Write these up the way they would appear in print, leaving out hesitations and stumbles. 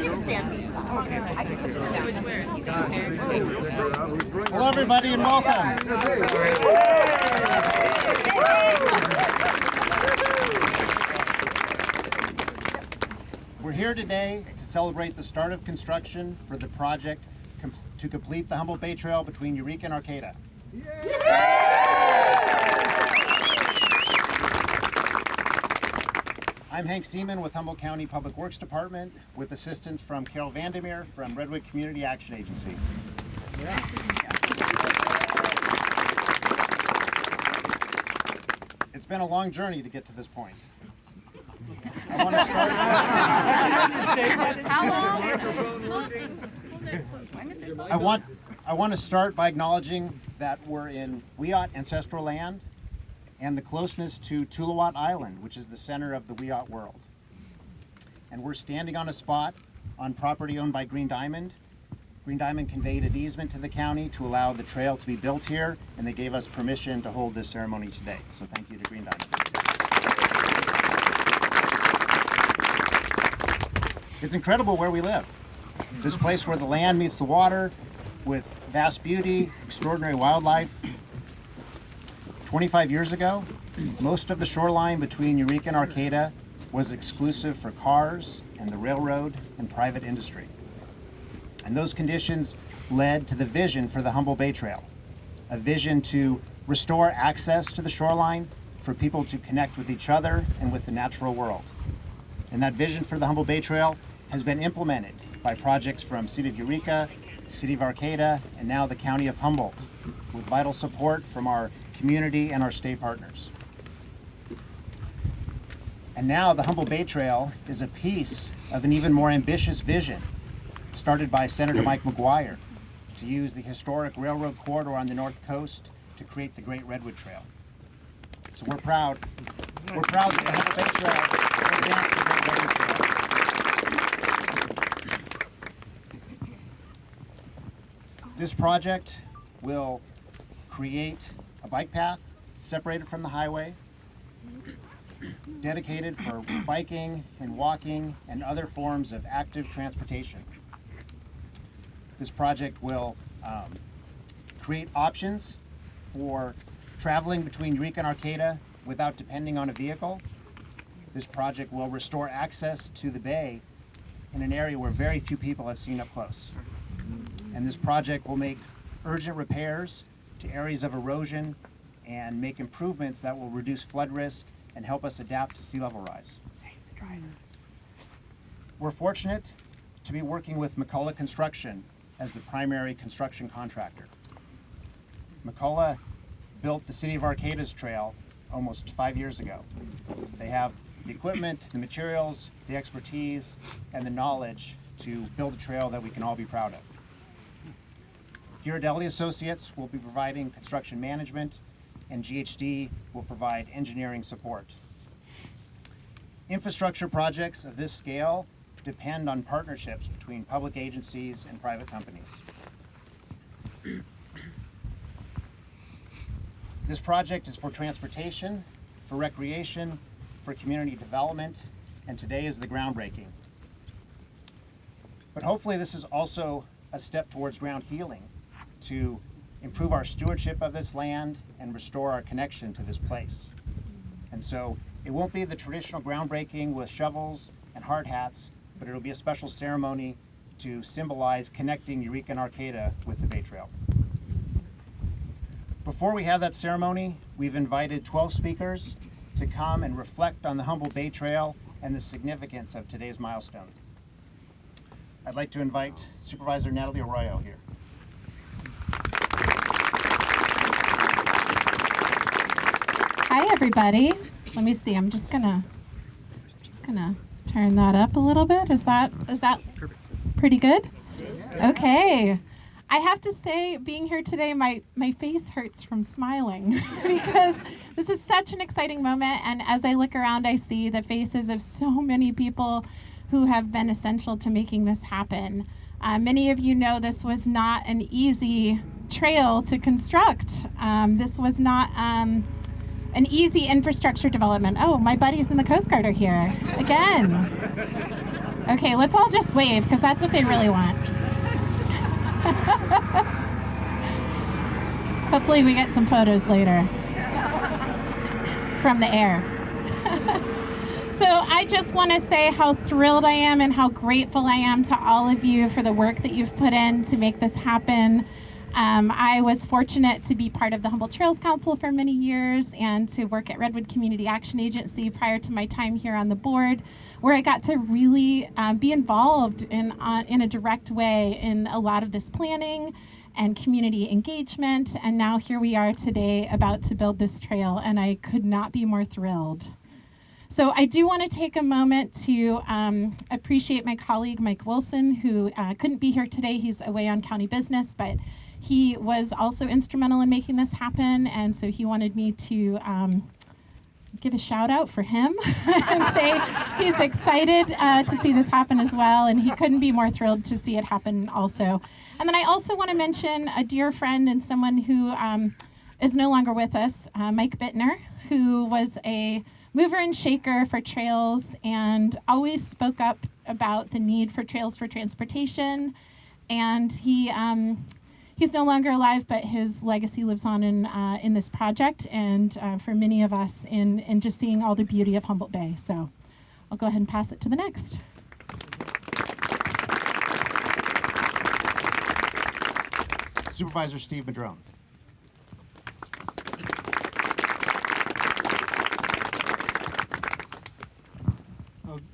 can stand beside. Okay. Hello, everybody, and welcome. We're here today to celebrate the start of construction for the project to complete the Humboldt Bay Trail between Eureka and Arcata. I'm Hank Seaman with Humboldt County Public Works Department with assistance from Carol Vandermeer from Redwood Community Action Agency. It's been a long journey to get to this point. I want to start by acknowledging that we're in Wiyot ancestral land and the closeness to Tuluwat Island, which is the center of the Wiyot world. And we're standing on a spot on property owned by Green Diamond. Green Diamond conveyed an easement to the county to allow the trail to be built here, and they gave us permission to hold this ceremony today. So thank you to Green Diamond. It's incredible where we live. This place where the land meets the water with vast beauty, extraordinary wildlife. 25 years ago, most of the shoreline between Eureka and Arcata was exclusive for cars and the railroad and private industry. And those conditions led to the vision for the Humboldt Bay Trail, a vision to restore access to the shoreline for people to connect with each other and with the natural world. And that vision for the Humboldt Bay Trail has been implemented by projects from City of Eureka, City of Arcata, and now the County of Humboldt, with vital support from our community and our state partners. And now the Humboldt Bay Trail is a piece of an even more ambitious vision started by Senator Mike McGuire to use the historic railroad corridor on the north coast to create the Great Redwood Trail. So we're proud that the Humboldt Bay Trail advanced the Great Redwood Trail. This project will create a bike path separated from the highway, dedicated for biking and walking and other forms of active transportation. This project will create options for traveling between Eureka and Arcata without depending on a vehicle. This project will restore access to the bay in an area where very few people have seen up close. And this project will make urgent repairs to areas of erosion and make improvements that will reduce flood risk and help us adapt to sea level rise. We're fortunate to be working with McCullough Construction as the primary construction contractor. McCullough built the City of Arcata's trail almost 5 years ago. They have the equipment, the materials, the expertise, and the knowledge to build a trail that we can all be proud of. Ghirardelli Associates will be providing construction management, and GHD will provide engineering support. Infrastructure projects of this scale depend on partnerships between public agencies and private companies. This project is for transportation, for recreation, for community development, and today is the groundbreaking. But hopefully this is also a step towards ground healing to improve our stewardship of this land and restore our connection to this place. And so it won't be the traditional groundbreaking with shovels and hard hats, but it'll be a special ceremony to symbolize connecting Eureka and Arcata with the Bay Trail. Before we have that ceremony, we've invited 12 speakers to come and reflect on the Humboldt Bay Trail and the significance of today's milestone. I'd like to invite Supervisor Natalie Arroyo here. Hi everybody. Let me see. I'm just gonna turn that up a little bit. Is that pretty good? Okay. I have to say, being here today, my face hurts from smiling because this is such an exciting moment. And as I look around, I see the faces of so many people who have been essential to making this happen. Many of you know this was not an easy trail to construct. This was not an easy infrastructure development. Oh, my buddies in the Coast Guard are here again. Okay, let's all just wave because that's what they really want. Hopefully we get some photos later from the air. So I just want to say how thrilled I am and how grateful I am to all of you for the work that you've put in to make this happen. I was fortunate to be part of the Humboldt Trails Council for many years and to work at Redwood Community Action Agency prior to my time here on the board, where I got to really be involved in a direct way in a lot of this planning and community engagement. And now here we are today about to build this trail, and I could not be more thrilled. So I do want to take a moment to appreciate my colleague, Mike Wilson, who couldn't be here today. He's away on county business, but he was also instrumental in making this happen. And so he wanted me to give a shout out for him and say he's excited to see this happen as well. And he couldn't be more thrilled to see it happen also. And then I also want to mention a dear friend and someone who is no longer with us, Mike Bittner, who was a mover and shaker for trails and always spoke up about the need for trails for transportation. And he's no longer alive, but his legacy lives on in this project and for many of us in just seeing all the beauty of Humboldt Bay. So I'll go ahead and pass it to the next. Supervisor Steve Madrone.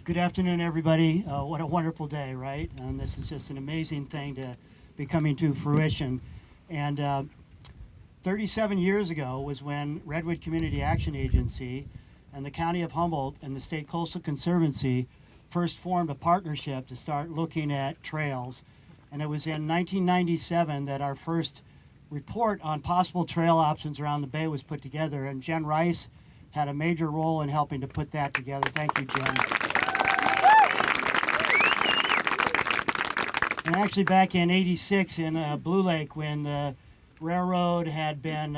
Good afternoon, everybody. What a wonderful day, right? And this is just an amazing thing to be coming to fruition. And 37 years ago was when Redwood Community Action Agency and the County of Humboldt and the State Coastal Conservancy first formed a partnership to start looking at trails. And it was in 1997 that our first report on possible trail options around the bay was put together, and Jen Rice had a major role in helping to put that together. Thank you, Jen. And actually back in '86 in Blue Lake, when the railroad had been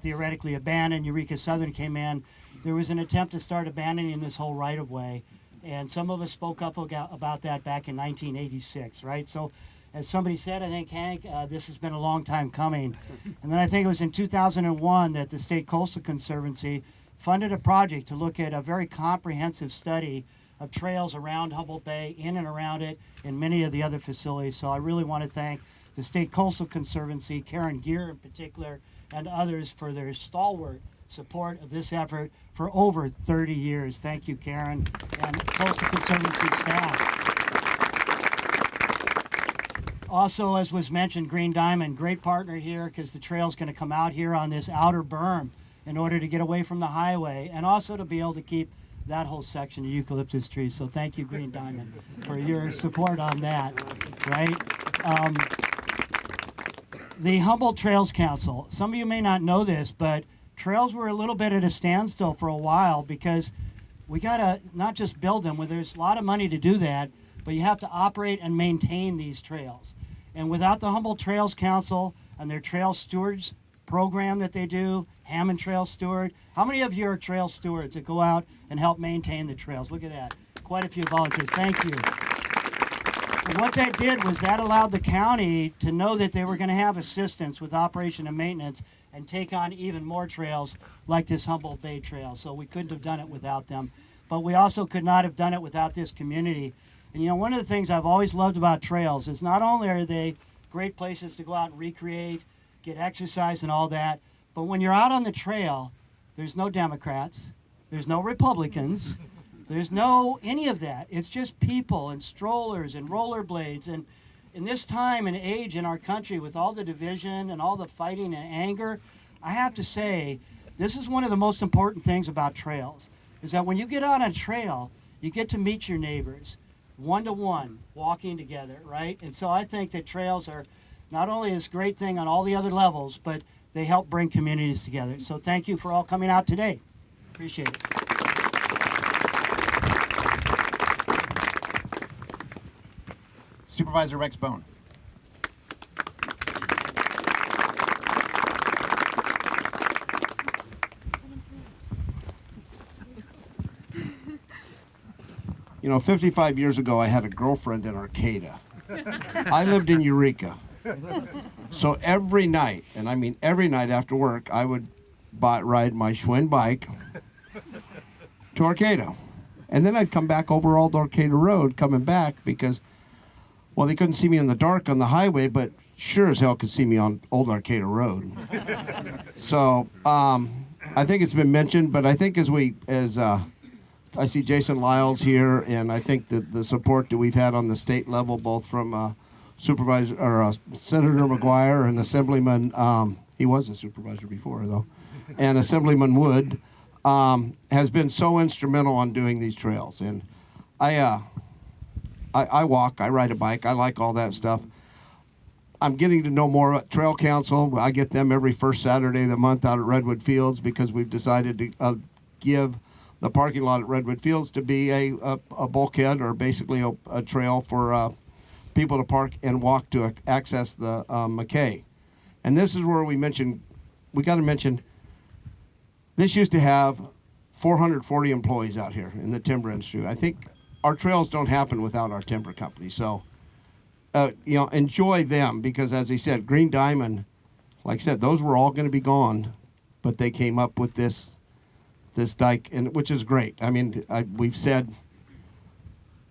theoretically abandoned, Eureka Southern came in, there was an attempt to start abandoning this whole right-of-way. And some of us spoke up about that back in 1986, right? So as somebody said, I think, Hank, this has been a long time coming. And then I think it was in 2001 that the State Coastal Conservancy funded a project to look at a very comprehensive study of trails around Humboldt Bay, in and around it, and many of the other facilities. So I really want to thank the State Coastal Conservancy, Karen Gear in particular, and others for their stalwart support of this effort for over 30 years. Thank you, Karen, and Coastal Conservancy staff. Also, as was mentioned, Green Diamond, great partner here because the trail's going to come out here on this outer berm in order to get away from the highway and also to be able to keep that whole section of eucalyptus trees. So thank you, Green Diamond, for your support on that, right? The Humboldt Trails Council, some of you may not know this, but trails were a little bit at a standstill for a while because we got to not just build them, where there's a lot of money to do that, but you have to operate and maintain these trails. And without the Humboldt Trails Council and their trail stewards program that they do, Hammond Trail Steward, how many of you are trail stewards that go out and help maintain the trails? Look at that. Quite a few volunteers. Thank you. And what that did was that allowed the county to know that they were going to have assistance with operation and maintenance and take on even more trails like this Humboldt Bay Trail. So we couldn't have done it without them. But we also could not have done it without this community. And you know, one of the things I've always loved about trails is not only are they great places to go out and recreate, get exercise and all that, but when you're out on the trail, there's no Democrats, there's no Republicans, there's no any of that. It's just people and strollers and rollerblades. And in this time and age in our country with all the division and all the fighting and anger, I have to say, this is one of the most important things about trails, is that when you get out on a trail, you get to meet your neighbors, one-to-one, walking together, right? And so I think that trails are not only this great thing on all the other levels, but they help bring communities together. So thank you for all coming out today. Appreciate it. Supervisor Rex Bone. You know, 55 years ago, I had a girlfriend in Arcata. I lived in Eureka. So every night, and I mean every night after work, I would ride my Schwinn bike to Arcata. And then I'd come back over Old Arcata Road coming back because, well, they couldn't see me in the dark on the highway, but sure as hell could see me on Old Arcata Road. So I think it's been mentioned, but I think as I see Jason Lyles here, and I think that the support that we've had on the state level, both from Senator McGuire and Assemblyman, he was a supervisor before though, and Assemblyman Wood, has been so instrumental on doing these trails. And I walk, I ride a bike, I like all that stuff. I'm getting to know more about Trail Council. I get them every first Saturday of the month out at Redwood Fields because we've decided to give the parking lot at Redwood Fields to be a bulkhead, or basically a trail for people to park and walk to access the McKay. And this is where we got to mention, this used to have 440 employees out here in the timber industry. I think our trails don't happen without our timber company. So, enjoy them, because as he said, Green Diamond, like I said, those were all going to be gone, but they came up with this dike, and which is great. I mean, we've said,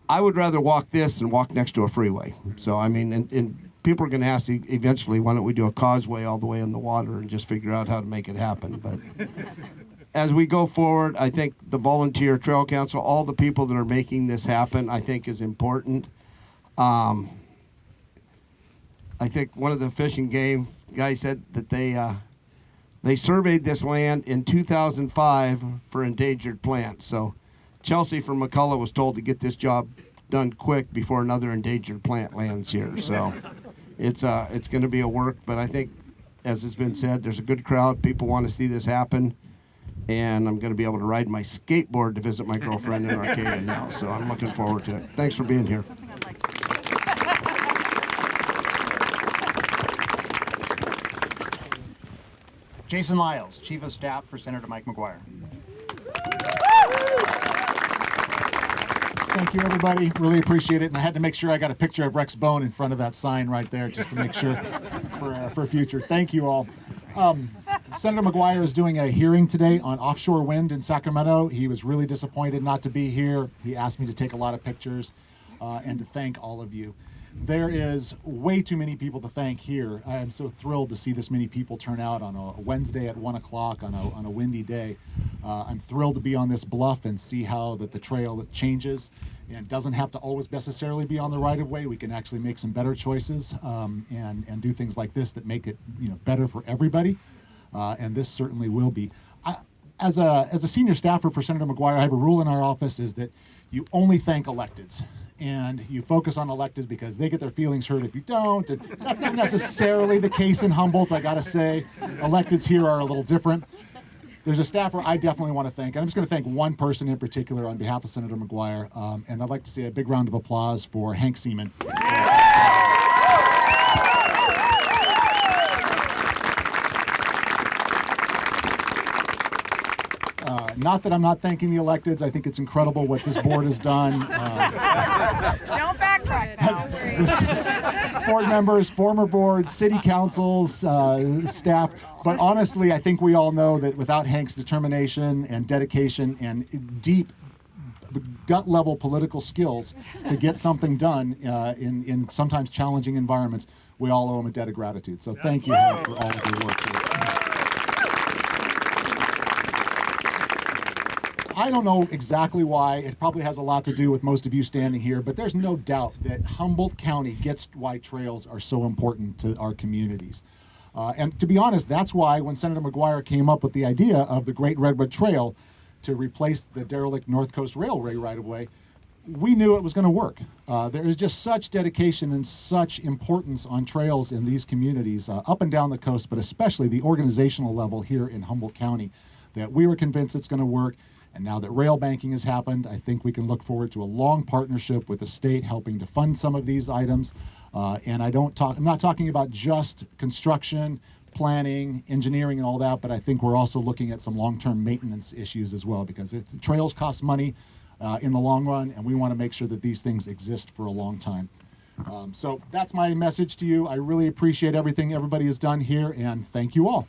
I would rather walk this than walk next to a freeway. So, I mean, and people are going to ask eventually, why don't we do a causeway all the way in the water and just figure out how to make it happen. But as we go forward, I think the volunteer Trail Council, all the people that are making this happen, I think is important. I think one of the Fish and Game guys said that they surveyed this land in 2005 for endangered plants. So Chelsea from McCullough was told to get this job done quick before another endangered plant lands here. So it's going to be a work, but I think, as has been said, there's a good crowd. People want to see this happen, and I'm going to be able to ride my skateboard to visit my girlfriend in Arcata now. So I'm looking forward to it. Thanks for being here. Jason Lyles, Chief of Staff for Senator Mike McGuire. Thank you, everybody. Really appreciate it. And I had to make sure I got a picture of Rex Bone in front of that sign right there, just to make sure for future. Thank you all. Senator McGuire is doing a hearing today on offshore wind in Sacramento. He was really disappointed not to be here. He asked me to take a lot of pictures and to thank all of you. There is way too many people to thank here. I am so thrilled to see this many people turn out on a Wednesday at 1 o'clock on a windy day. I'm thrilled to be on this bluff and see how the trail changes, and doesn't have to always necessarily be on the right of way. We can actually make some better choices and do things like this that make it better for everybody. And this certainly will be. As a senior staffer for Senator McGuire, I have a rule in our office is that you only thank electeds. And you focus on electeds because they get their feelings hurt if you don't. And that's not necessarily the case in Humboldt, I gotta say. Electeds here are a little different. There's a staffer I definitely want to thank. And I'm just gonna thank one person in particular on behalf of Senator McGuire. And I'd like to say a big round of applause for Hank Seaman. Not that I'm not thanking the electeds. I think it's incredible what this board has done. Don't backtrack now. Board members, former boards, city councils, staff. But honestly, I think we all know that without Hank's determination and dedication and deep gut-level political skills to get something done in sometimes challenging environments, we all owe him a debt of gratitude. So thank you, Hank, for all of your work here. I don't know exactly why. It probably has a lot to do with most of you standing here, but there's no doubt that Humboldt County gets why trails are so important to our communities. And to be honest, that's why when Senator McGuire came up with the idea of the Great Redwood Trail to replace the derelict North Coast Railway right-of-way, we knew it was going to work. There is just such dedication and such importance on trails in these communities up and down the coast, but especially the organizational level here in Humboldt County, that we were convinced it's going to work. And now that rail banking has happened, I think we can look forward to a long partnership with the state helping to fund some of these items. And I'm not talking about just construction, planning, engineering, and all that, but I think we're also looking at some long-term maintenance issues as well, because if the trails cost money, in the long run, and we want to make sure that these things exist for a long time. So that's my message to you. I really appreciate everything everybody has done here, and thank you all.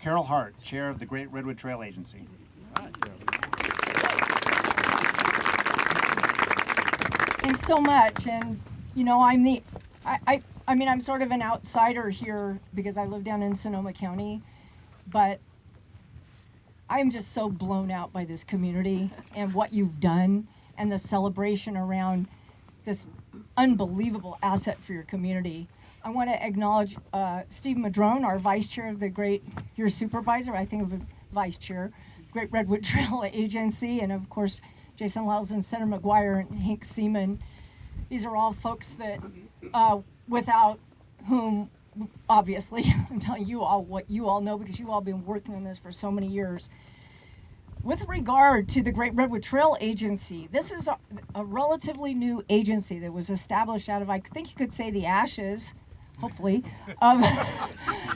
Carol Hart, Chair of the Great Redwood Trail Agency. Thanks so much. And you know, I mean, I'm sort of an outsider here because I live down in Sonoma County, but I'm just so blown out by this community and what you've done and the celebration around this unbelievable asset for your community. I want to acknowledge Steve Madrone, our vice chair of your supervisor, I think of a vice chair, Great Redwood Trail Agency, and of course, Jason Lyles and Senator McGuire and Hank Seaman. These are all folks that, without whom, obviously, I'm telling you all what you all know because you all been working on this for so many years. With regard to the Great Redwood Trail Agency, this is a relatively new agency that was established out of, I think you could say, the ashes, hopefully, of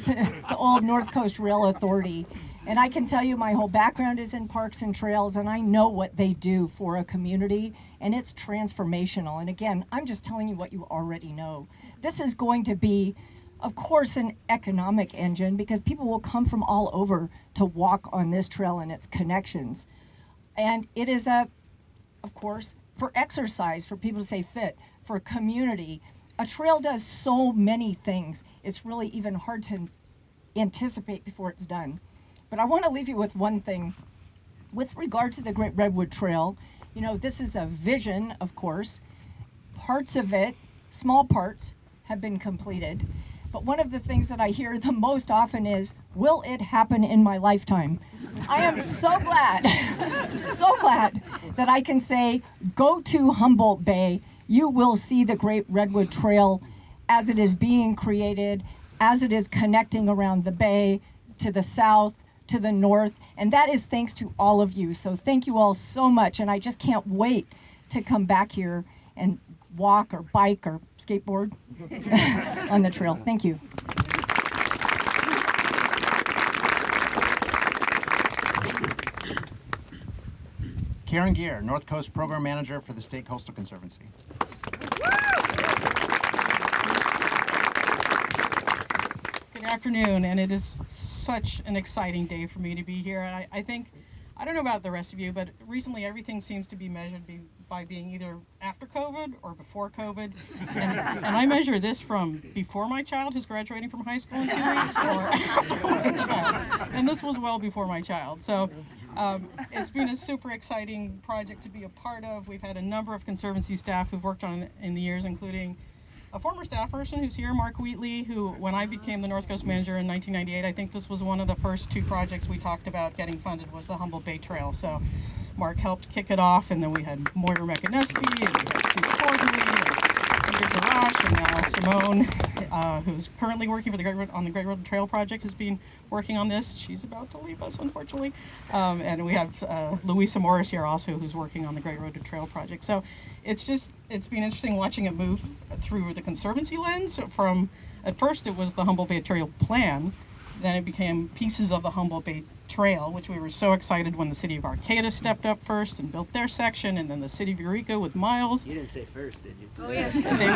the old North Coast Rail Authority. And I can tell you my whole background is in parks and trails, and I know what they do for a community, and it's transformational. And again, I'm just telling you what you already know. This is going to be, of course, an economic engine because people will come from all over to walk on this trail and its connections. And it is of course, for exercise, for people to stay fit, for community. A trail does so many things. It's really even hard to anticipate before it's done. But I want to leave you with one thing. With regard to the Great Redwood Trail, you know, this is a vision, of course. Parts of it, small parts, have been completed. But one of the things that I hear the most often is, will it happen in my lifetime? I am so glad, so glad that I can say, go to Humboldt Bay. You will see the Great Redwood Trail as it is being created, as it is connecting around the bay to the south, to the north, and that is thanks to all of you. So thank you all so much, and I just can't wait to come back here and walk or bike or skateboard on the trail. Thank you. Karen Gear, North Coast Program Manager for the State Coastal Conservancy. Good afternoon, and it is such an exciting day for me to be here. And I think, I don't know about the rest of you, but recently everything seems to be measured by being either after COVID or before COVID. And I measure this from before my child, who's graduating from high school in 2 weeks, or after my child. And this was well before my child. So it's been a super exciting project to be a part of. We've had a number of Conservancy staff who've worked on it in the years, including a former staff person who's here, Mark Wheatley, who, when I became the North Coast manager in 1998, I think this was one of the first 2 projects we talked about getting funded was the Humboldt Bay Trail. So Mark helped kick it off, and then we had Moira McInnesby, and we had Sue Cordley, and Peter Garash, and now Simone, who's currently working for the Great Redwood Trail project, has been working on this. She's about to leave us, unfortunately. And we have Louisa Morris here also, who's working on the Great Redwood Trail project. So it's been interesting watching it move through the Conservancy lens. From, at first it was the Humboldt Bay Trail plan, then it became pieces of the Humboldt Bay Trail, which we were so excited when the city of Arcata stepped up first and built their section, and then the city of Eureka with Miles. You didn't say first, did you? Oh, yeah. They were first.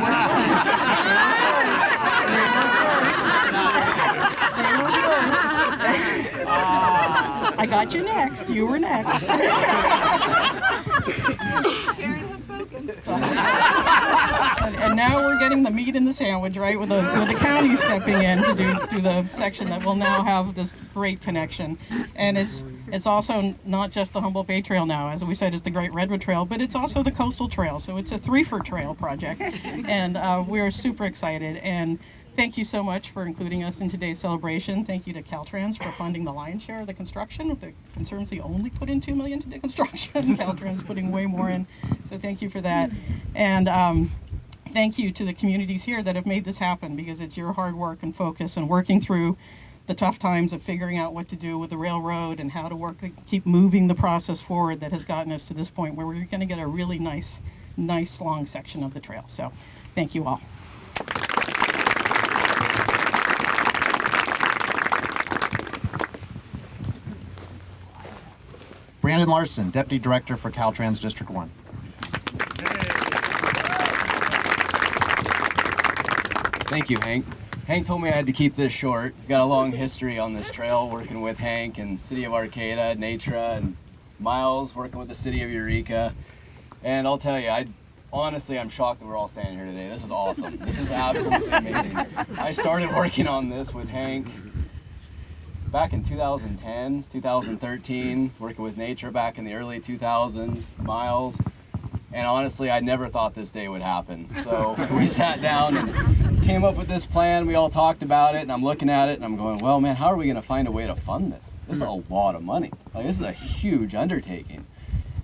I got you next. You were next. And now we're getting the meat in the sandwich, right? With the county stepping in to do the section that will now have this great connection. And it's also not just the Humboldt Bay Trail now, as we said, it's the Great Redwood Trail, but it's also the Coastal Trail. So it's a 3-for-trail project, and we're super excited. And thank you so much for including us in today's celebration. Thank you to Caltrans for funding the lion's share of the construction. The Conservancy only put in $2 million to the construction. Caltrans putting way more in. So thank you for that. And thank you to the communities here that have made this happen, because it's your hard work and focus and working through the tough times of figuring out what to do with the railroad and how to keep moving the process forward that has gotten us to this point where we're going to get a really nice long section of the trail. So thank you all. Brandon Larson, Deputy Director for Caltrans District 1. Thank you, Hank. Hank told me I had to keep this short. Got a long history on this trail, working with Hank and City of Arcata, Natra, and Miles, working with the City of Eureka. And I'll tell you, honestly, I'm shocked that we're all standing here today. This is awesome. This is absolutely amazing. I started working on this with Hank back in 2010, 2013, working with Natra back in the early 2000s, Miles. And honestly, I never thought this day would happen. So we sat down and came up with this plan. We all talked about it, and I'm looking at it, and I'm going, well, man, how are we going to find a way to fund this? This is a lot of money. Like, this is a huge undertaking.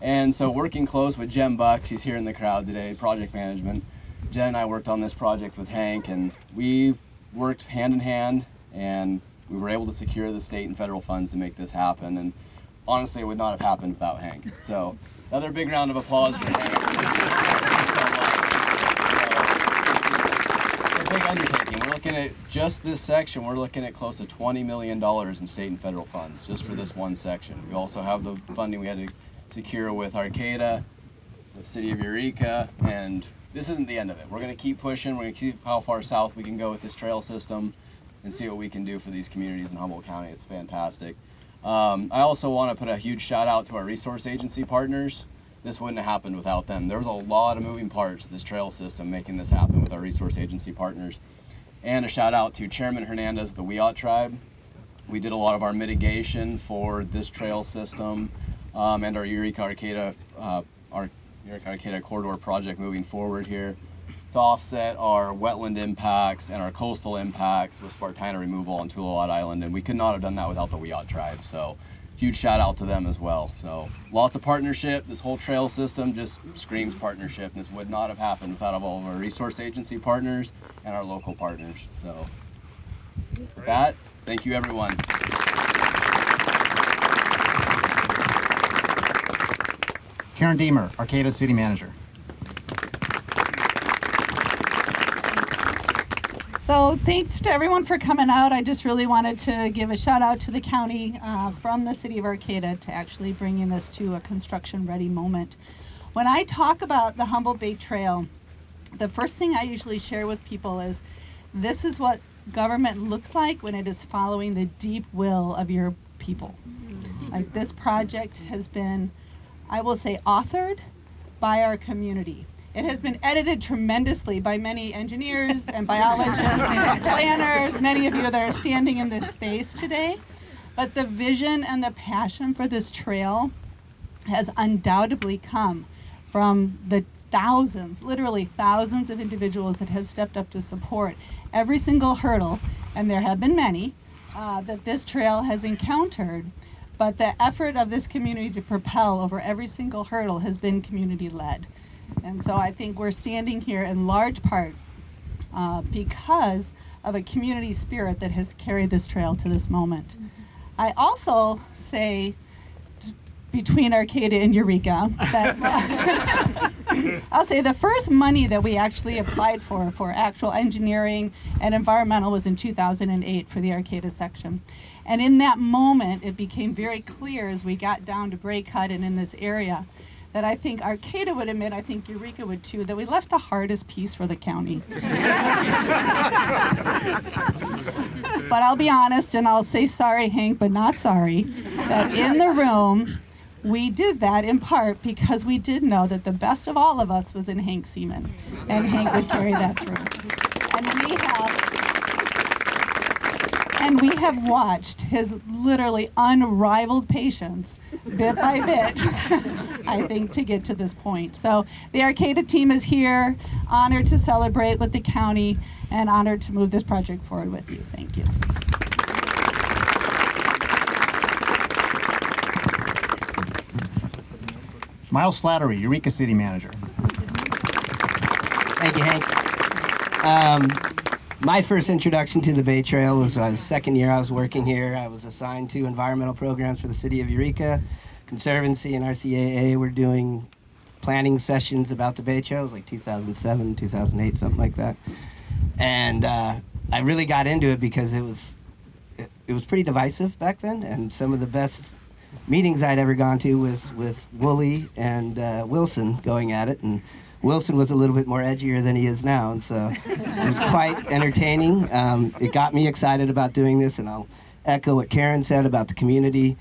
And so working close with Jen Buck, she's here in the crowd today, project management. Jen and I worked on this project with Hank, and we worked hand in hand, and we were able to secure the state and federal funds to make this happen. And honestly, it would not have happened without Hank. So another big round of applause for Hank. It's a big undertaking. We're looking at just this section, we're looking at close to $20 million in state and federal funds just for this one section. We also have the funding we had to secure with Arcata, the City of Eureka, and this isn't the end of it. We're going to keep pushing. We're going to see how far south we can go with this trail system and see what we can do for these communities in Humboldt County. It's fantastic. I also want to put a huge shout out to our resource agency partners. This wouldn't have happened without them. There was a lot of moving parts to this trail system making this happen with our resource agency partners. And a shout out to Chairman Hernandez of the Wiyot tribe. We did a lot of our mitigation for this trail system and our Eureka Arcata corridor project moving forward here to offset our wetland impacts and our coastal impacts with Spartina removal on Tuluat Island. And we could not have done that without the Wiyot tribe. So huge shout out to them as well. So lots of partnership. This whole trail system just screams partnership. And this would not have happened without all of our resource agency partners and our local partners. So with that, thank you everyone. Karen Deemer, Arcata City Manager. So thanks to everyone for coming out. I just really wanted to give a shout out to the county from the City of Arcata to actually bringing this to a construction ready moment. When I talk about the Humboldt Bay Trail, the first thing I usually share with people is this is what government looks like when it is following the deep will of your people. Like, this project has been, I will say, authored by our community. It has been edited tremendously by many engineers and biologists and planners, many of you that are standing in this space today. But the vision and the passion for this trail has undoubtedly come from the thousands, literally thousands of individuals that have stepped up to support every single hurdle, and there have been many, that this trail has encountered. But the effort of this community to propel over every single hurdle has been community-led. And so I think we're standing here in large part because of a community spirit that has carried this trail to this moment. I also say, between Arcata and Eureka, that I'll say the first money that we actually applied for actual engineering and environmental was in 2008 for the Arcata section. And in that moment, it became very clear as we got down to Bray Cut and in this area that I think Arcata would admit, I think Eureka would too, that we left the hardest piece for the county. But I'll be honest, and I'll say sorry, Hank, but not sorry, that in the room, we did that in part because we did know that the best of all of us was in Hank Seaman, and Hank would carry that through. And we have watched his literally unrivaled patience, bit by bit, I think, to get to this point. So the Arcata team is here, honored to celebrate with the county, and honored to move this project forward with you. Thank you. Miles Slattery, Eureka City Manager. Thank you, Hank. My first introduction to the Bay Trail was second year I was working here. I was assigned to environmental programs for the City of Eureka. Conservancy and RCAA were doing planning sessions about the Bay Trail. It was like 2007, 2008, something like that. And I really got into it because it was pretty divisive back then, and some of the best meetings I'd ever gone to was with Woolley and Wilson going at it, and Wilson was a little bit more edgier than he is now, and so it was quite entertaining. It got me excited about doing this, and I'll echo what Karen said about the community.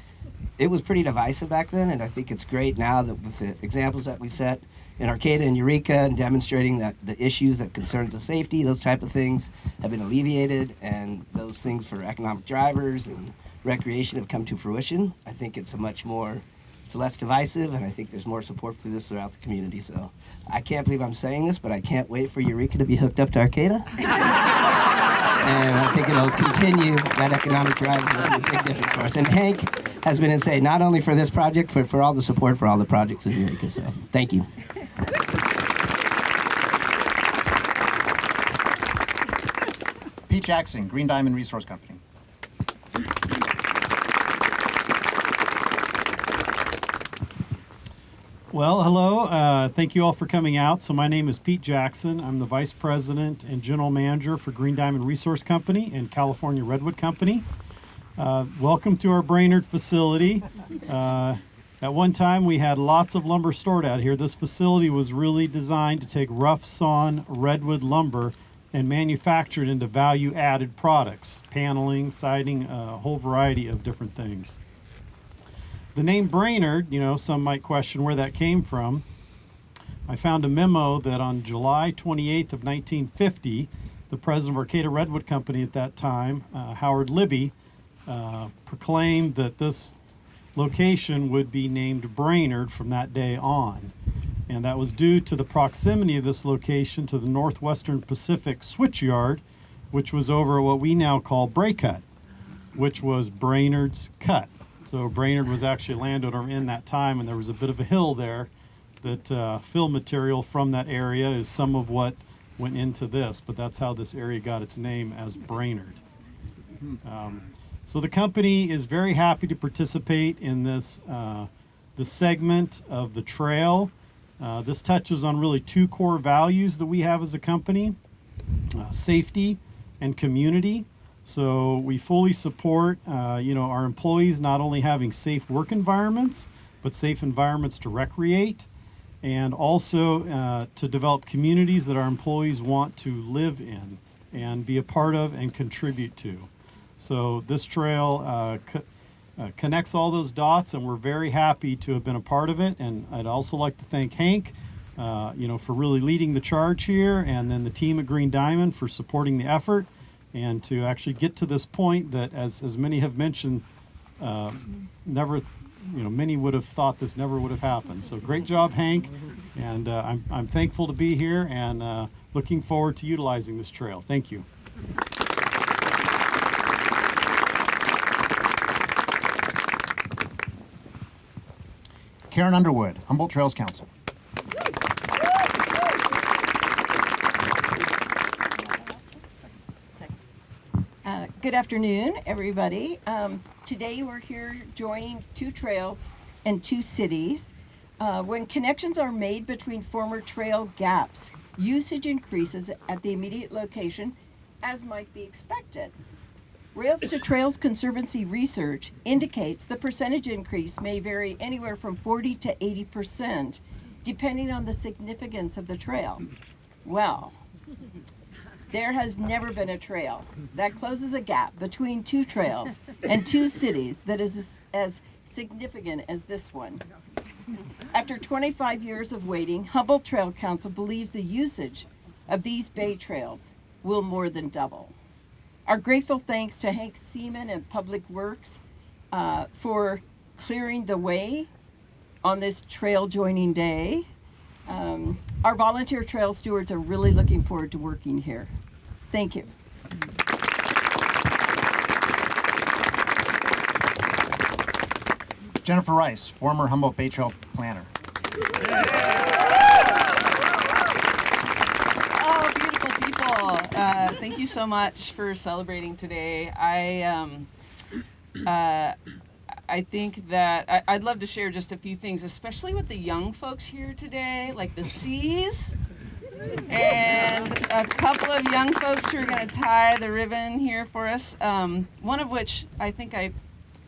It was pretty divisive back then, and I think it's great now that with the examples that we set in Arcata and Eureka and demonstrating that the issues that concerns of safety, those type of things have been alleviated, and those things for economic drivers and recreation have come to fruition. I think it's it's less divisive, and I think there's more support for this throughout the community. So I can't believe I'm saying this, but I can't wait for Eureka to be hooked up to Arcata. And I think it'll continue that economic drive and it'll be a big difference for us. And Hank has been insane, not only for this project, but for all the support for all the projects in Eureka. So thank you. Pete Jackson, Green Diamond Resource Company. Well, hello. Thank you all for coming out. So my name is Pete Jackson. I'm the Vice President and General Manager for Green Diamond Resource Company and California Redwood Company. Welcome to our Brainerd facility. At one time, we had lots of lumber stored out here. This facility was really designed to take rough sawn redwood lumber and manufacture it into value-added products, paneling, siding, a whole variety of different things. The name Brainerd, some might question where that came from. I found a memo that on July 28th of 1950, the president of Arcata Redwood Company at that time, Howard Libby, proclaimed that this location would be named Brainerd from that day on. And that was due to the proximity of this location to the Northwestern Pacific Switchyard, which was over what we now call Braycut, which was Brainerd's Cut. So Brainerd was actually a landowner in that time, and there was a bit of a hill there that fill material from that area is some of what went into this, but that's how this area got its name as Brainerd. So the company is very happy to participate in this segment of the trail. This touches on really two core values that we have as a company, safety and community. So we fully support, our employees not only having safe work environments, but safe environments to recreate, and also to develop communities that our employees want to live in and be a part of and contribute to. So this trail connects all those dots, and we're very happy to have been a part of it. And I'd also like to thank Hank, for really leading the charge here, and then the team at Green Diamond for supporting the effort. And to actually get to this point that, as many have mentioned, many would have thought this never would have happened. So great job, Hank, and I'm thankful to be here and looking forward to utilizing this trail. Thank you. Karen Underwood, Humboldt Trails Council. Good afternoon, everybody. Today we're here joining two trails and two cities. When connections are made between former trail gaps, usage increases at the immediate location, as might be expected. Rails to Trails Conservancy research indicates the percentage increase may vary anywhere from 40 to 80%, depending on the significance of the trail. Well, there has never been a trail that closes a gap between two trails and two cities that is as significant as this one. After 25 years of waiting, Humboldt Trail Council believes the usage of these bay trails will more than double. Our grateful thanks to Hank Seaman and Public Works for clearing the way on this trail joining day. Our volunteer trail stewards are really looking forward to working here. Thank you. Jennifer Rice, former Humboldt Bay Trail planner. Oh, beautiful people. Thank you so much for celebrating today. I think that I'd love to share just a few things, especially with the young folks here today, like the C's, and a couple of young folks who are going to tie the ribbon here for us. One of which I think I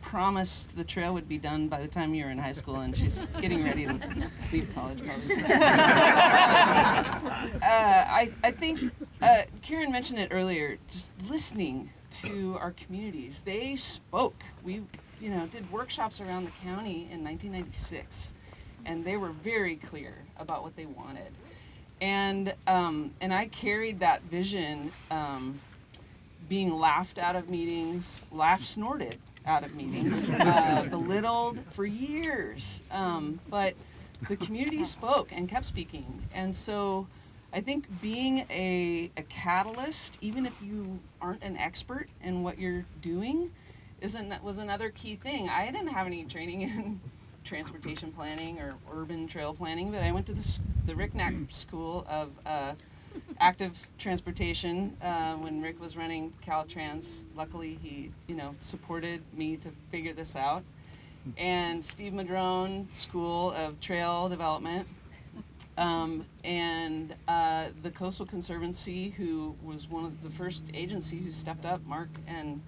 promised the trail would be done by the time you were in high school, and she's getting ready to leave college probably. I think Karen mentioned it earlier, just listening to our communities. They spoke. We did workshops around the county in 1996, and they were very clear about what they wanted. And I carried that vision, being laughed out of meetings, snorted out of meetings, belittled for years. But the community spoke and kept speaking. And so I think being a catalyst, even if you aren't an expert in what you're doing, was another key thing. I didn't have any training in transportation planning or urban trail planning, but I went to the Rick Knack School of Active Transportation when Rick was running Caltrans. Luckily, he supported me to figure this out. And Steve Madrone School of Trail Development. And the Coastal Conservancy, who was one of the first agency who stepped up, Mark and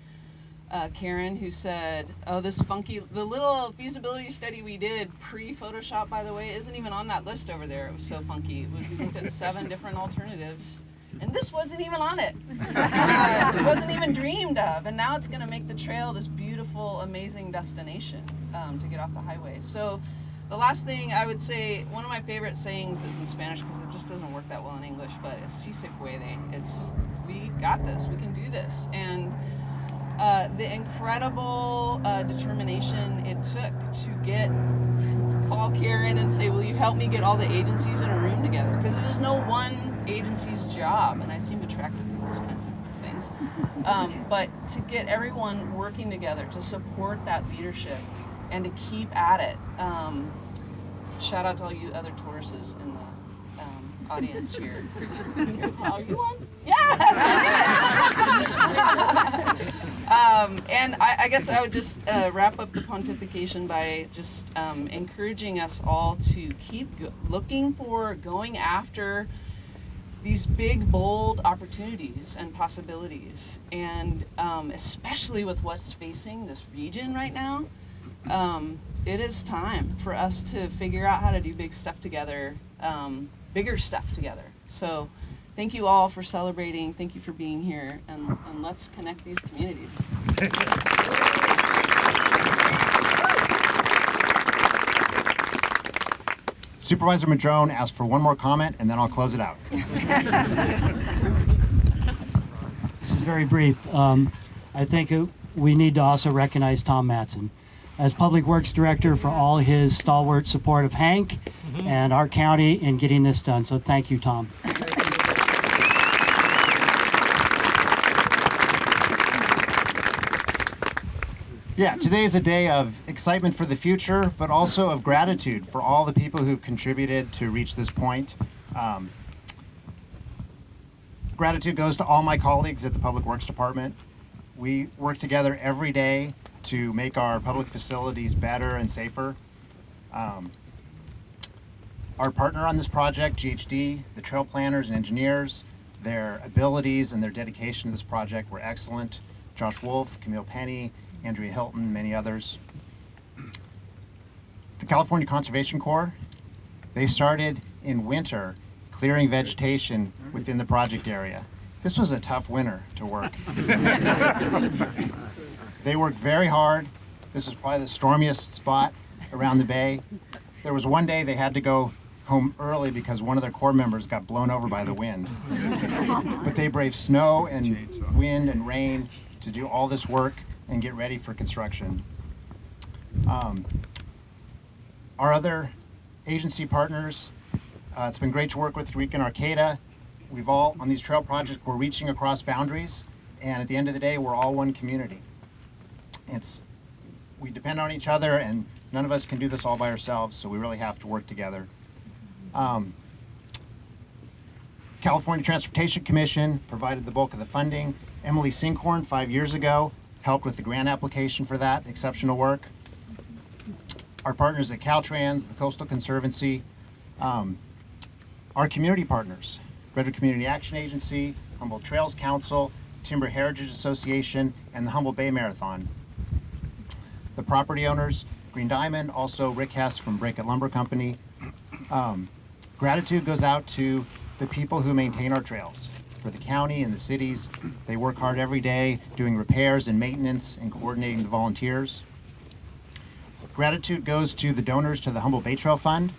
Karen, who said, oh, the little feasibility study we did pre-Photoshop, by the way, isn't even on that list over there. It was so funky. We looked at 7 different alternatives, and this wasn't even on it. It wasn't even dreamed of, and now it's going to make the trail this beautiful, amazing destination to get off the highway. So the last thing I would say, one of my favorite sayings is in Spanish, because it just doesn't work that well in English, but it's "si se puede." It's, we got this, we can do this. And the incredible determination it took to call Karen and say, will you help me get all the agencies in a room together? Because there's no one agency's job, and I seem attracted to those kinds of things. But to get everyone working together, to support that leadership, and to keep at it. Shout out to all you other Tauruses in the audience here. Oh, you won? Yes! And I guess I would just wrap up the pontification by just encouraging us all to keep going after these big, bold opportunities and possibilities. And especially with what's facing this region right now, it is time for us to figure out how to do big stuff together, bigger stuff together. So thank you all for celebrating. Thank you for being here, and let's connect these communities. Supervisor Madrone asked for one more comment, and then I'll close it out. This is very brief. I think we need to also recognize Tom Matson as Public Works Director for all his stalwart support of Hank and our county in getting this done. So thank you, Tom. Yeah, today is a day of excitement for the future, but also of gratitude for all the people who've contributed to reach this point. Gratitude goes to all my colleagues at the Public Works Department. We work together every day to make our public facilities better and safer. Our partner on this project, GHD, the trail planners and engineers, their abilities and their dedication to this project were excellent. Josh Wolf, Camille Penny, Andrea Hilton, many others. The California Conservation Corps, they started in winter clearing vegetation within the project area. This was a tough winter to work. They worked very hard. This was probably the stormiest spot around the bay. There was one day they had to go home early because one of their Corps members got blown over by the wind. But they braved snow and wind and rain to do all this work and get ready for construction. Our other agency partners, it's been great to work with Eureka and Arcata. We've all, on these trail projects, we're reaching across boundaries, and at the end of the day, we're all one community. We depend on each other, and none of us can do this all by ourselves, so we really have to work together. California Transportation Commission provided the bulk of the funding. Emily Sinkhorn, 5 years ago, helped with the grant application for that. Exceptional work. Our partners at Caltrans, the Coastal Conservancy, our community partners, Redwood Community Action Agency, Humboldt Trails Council, Timber Heritage Association, and the Humboldt Bay Marathon. the property owners, Green Diamond, also Rick Hess from Brackett Lumber Company. Gratitude goes out to the people who maintain our trails. For the county and the cities, they work hard every day doing repairs and maintenance and coordinating the volunteers. Gratitude goes to the donors to the Humboldt Bay Trail Fund.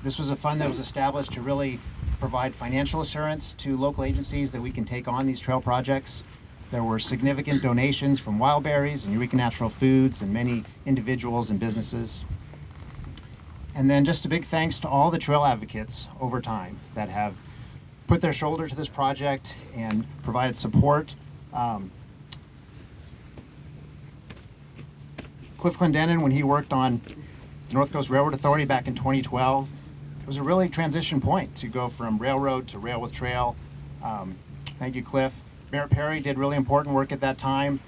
This was a fund that was established to really provide financial assurance to local agencies that we can take on these trail projects. There were significant donations from Wildberries and Eureka Natural Foods and many individuals and businesses. And then just a big thanks to all the trail advocates over time that have put their shoulder to this project and provided support. Cliff Clendenin, when he worked on the North Coast Railroad Authority back in 2012, it was a really transition point to go from railroad to rail with trail. Thank you, Cliff. Barrett Perry did really important work at that time.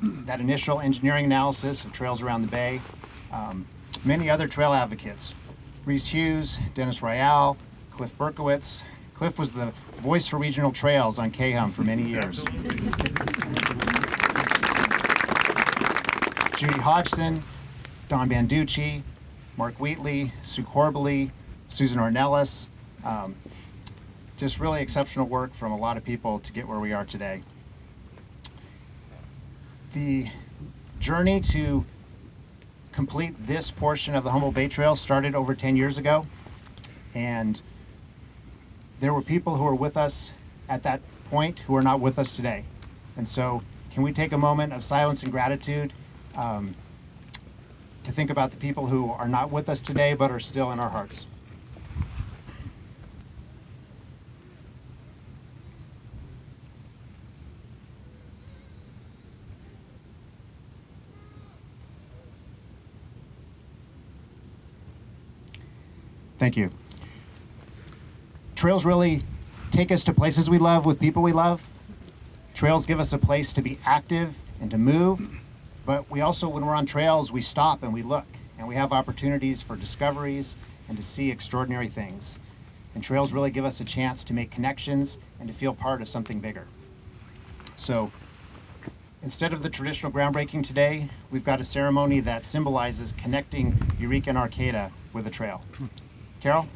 That initial engineering analysis of trails around the bay. Many other trail advocates, Reese Hughes, Dennis Royale, Cliff Berkowitz. Cliff was the voice for regional trails on KHUM for many years. Judy Hodgson, Don Banducci, Mark Wheatley, Sue Corbally, Susan Ornelas. Just really exceptional work from a lot of people to get where we are today. The journey to complete this portion of the Humboldt Bay Trail started over 10 years ago, and there were people who were with us at that point who are not with us today. And so can we take a moment of silence and gratitude to think about the people who are not with us today but are still in our hearts. Thank you. Trails really take us to places we love with people we love. Trails give us a place to be active and to move, but we also, when we're on trails, we stop and we look, and we have opportunities for discoveries and to see extraordinary things. And trails really give us a chance to make connections and to feel part of something bigger. So instead of the traditional groundbreaking today, we've got a ceremony that symbolizes connecting Eureka and Arcata with a trail. Carol?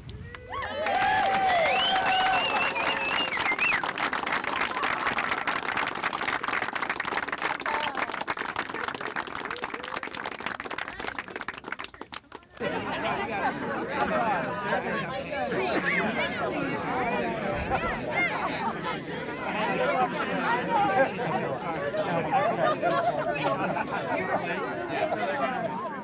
Here.